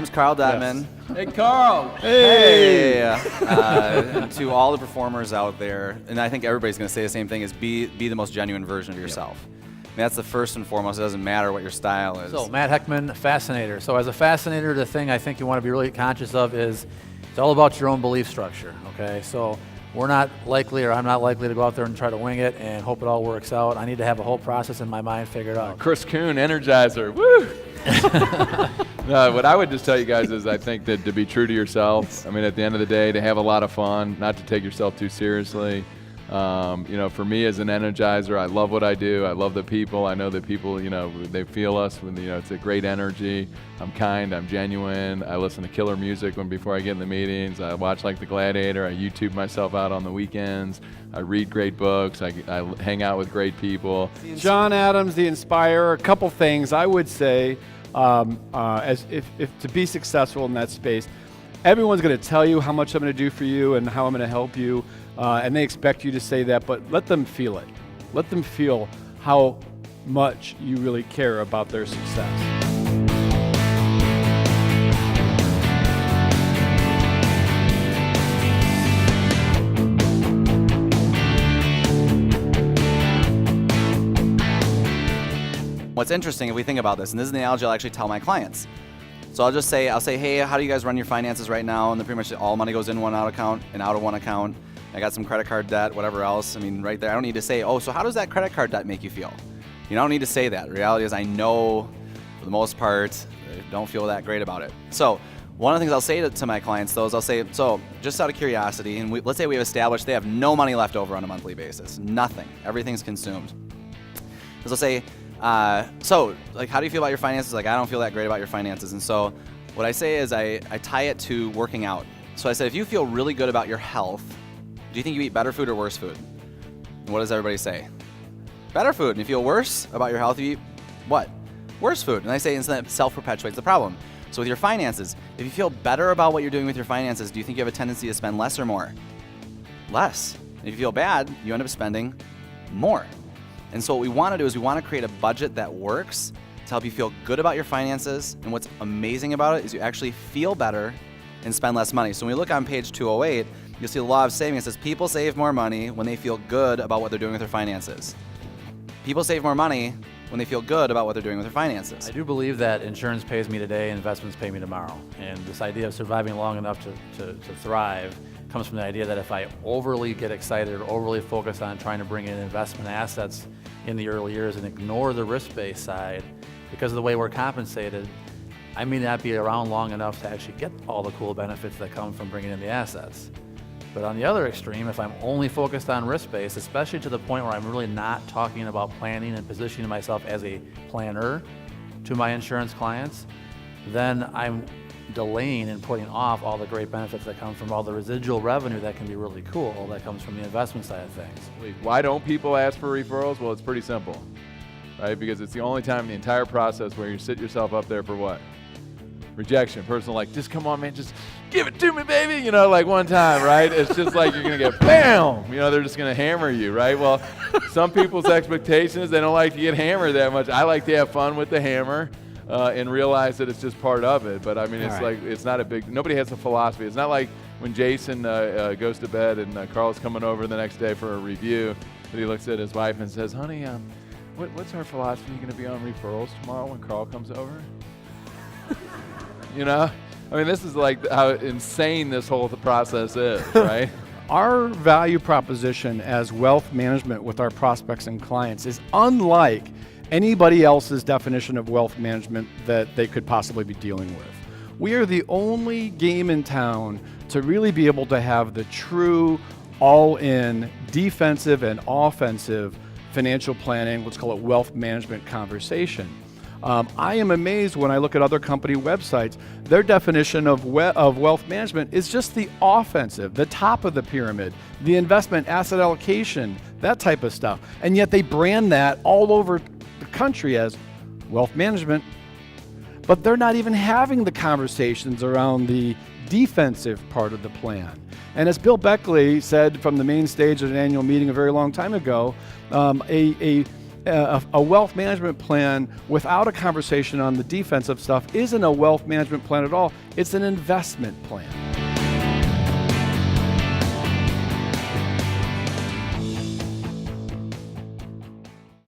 name's Carl Detman. Yes. Hey, Carl. Hey. And to all the performers out there, and I think everybody's going to say the same thing, is be the most genuine version of yourself. Yep. I mean, that's the first and foremost. It doesn't matter what your style is. So, Matt Heckman, Fascinator. So as a Fascinator, the thing I think you want to be really conscious of is it's all about your own belief structure, okay? So we're not likely, or I'm not likely to go out there and try to wing it and hope it all works out. I need to have a whole process in my mind figured out. Chris Kuhn, Energizer, woo! No, what I would just tell you guys is I think that to be true to yourself, I mean, at the end of the day, to have a lot of fun, not to take yourself too seriously. For me as an Energizer, I love what I do. I love the people. I know that people, they feel us when, it's a great energy. I'm kind, I'm genuine. I listen to killer music before I get in the meetings. I watch like The Gladiator. I YouTube myself out on the weekends. I read great books. I hang out with great people. John Adams, the Inspirer. A couple things I would say, as if to be successful in that space, everyone's going to tell you how much I'm going to do for you and how I'm going to help you. And they expect you to say that, but let them feel it. Let them feel how much you really care about their success. What's interesting, if we think about this, and this is the analogy I'll actually tell my clients. So I'll say, hey, how do you guys run your finances right now? And then pretty much all money goes in one account and out of one account. I got some credit card debt, whatever else. I mean, right there, I don't need to say, oh, so how does that credit card debt make you feel? I don't need to say that. The reality is I know, for the most part, I don't feel that great about it. So one of the things I'll say to my clients, though, is I'll say, so just out of curiosity, and let's say we've established they have no money left over on a monthly basis. Nothing. Everything's consumed. So I'll say, so how do you feel about your finances? I don't feel that great about your finances. And so what I say is I tie it to working out. So I said, if you feel really good about your health, do you think you eat better food or worse food? And what does everybody say? Better food. And if you feel worse about your health, you eat what? Worse food. And I say that self-perpetuates the problem. So with your finances, if you feel better about what you're doing with your finances, do you think you have a tendency to spend less or more? Less. And if you feel bad, you end up spending more. And so what we want to do is we want to create a budget that works to help you feel good about your finances. And what's amazing about it is you actually feel better and spend less money. So when we look on page 208, you'll see the law of saving. It says people save more money when they feel good about what they're doing with their finances. People save more money when they feel good about what they're doing with their finances. I do believe that insurance pays me today and investments pay me tomorrow. And this idea of surviving long enough to thrive comes from the idea that if I overly get excited or overly focus on trying to bring in investment assets in the early years and ignore the risk-based side, because of the way we're compensated, I may not be around long enough to actually get all the cool benefits that come from bringing in the assets. But on the other extreme, if I'm only focused on risk-based, especially to the point where I'm really not talking about planning and positioning myself as a planner to my insurance clients, then I'm delaying and putting off all the great benefits that come from all the residual revenue that can be really cool that comes from the investment side of things. Why don't people ask for referrals? Well, it's pretty simple, right? Because it's the only time in the entire process where you sit yourself up there for what? Rejection. Person just come on, man, just give it to me, baby. One time, right? It's just like you're going to get bam. They're just going to hammer you, right? Well, some people's expectations, they don't like to get hammered that much. I like to have fun with the hammer. And realize that it's just part of it. But I mean, it's it's not a big, nobody has a philosophy. It's not like when Jason goes to bed and Carl's coming over the next day for a review, that he looks at his wife and says, honey, what's our philosophy going to be on referrals tomorrow when Carl comes over? I mean, this is how insane this whole process is, right? Our value proposition as wealth management with our prospects and clients is unlike anybody else's definition of wealth management that they could possibly be dealing with. We are the only game in town to really be able to have the true all-in defensive and offensive financial planning, let's call it wealth management conversation. I am amazed when I look at other company websites, their definition of wealth management is just the offensive, the top of the pyramid, the investment, asset allocation, that type of stuff. And yet they brand that all over the country as wealth management, but they're not even having the conversations around the defensive part of the plan. And as Bill Beckley said from the main stage at an annual meeting a very long time ago, A wealth management plan without a conversation on the defensive stuff isn't a wealth management plan at all. It's an investment plan.